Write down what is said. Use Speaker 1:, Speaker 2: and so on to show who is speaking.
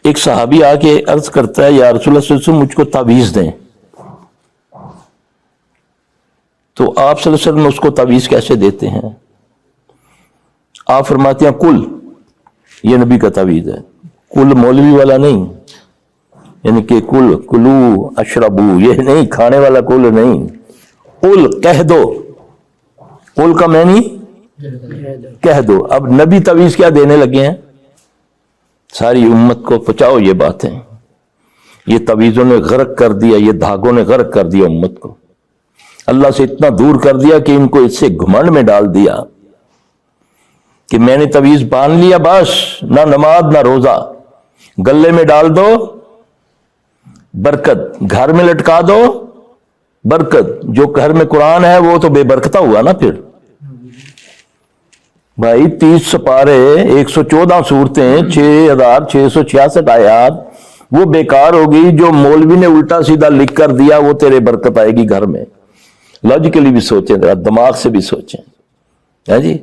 Speaker 1: ایک صحابی آ کے عرض کرتا ہے یا رسول اللہ صلی اللہ علیہ وسلم مجھ کو تعویذ دیں، تو آپ صلی اللہ علیہ وسلم اس کو تعویذ کیسے دیتے ہیں؟ آپ فرماتے ہیں کل، یہ نبی کا تعویذ ہے، کل مولوی والا نہیں، یعنی کہ کل کلو اشربو یہ نہیں، کھانے والا کل نہیں، کل کہہ دو، کل کا معنی کہہ دو۔ اب نبی تعویذ کیا دینے لگے ہیں؟ ساری امت کو پہنچاؤ یہ باتیں، یہ تعویذوں نے غرق کر دیا، یہ دھاگوں نے غرق کر دیا امت کو، اللہ سے اتنا دور کر دیا کہ ان کو اس سے گھمنڈ میں ڈال دیا کہ میں نے تعویذ باندھ لیا، بس نہ نماز نہ روزہ، گلے میں ڈال دو برکت، گھر میں لٹکا دو برکت، جو گھر میں قرآن ہے وہ تو بے برکتہ ہوا نا پھر بھائی۔ 30 سپارے، 114 صورتیں، 6666 آیات، وہ بیکار ہوگی جو مولوی نے الٹا سیدھا لکھ کر دیا، وہ تیرے برکت آئے گی گھر میں۔ لاجیکلی بھی سوچیں، دماغ سے بھی سوچیں، ہے جی۔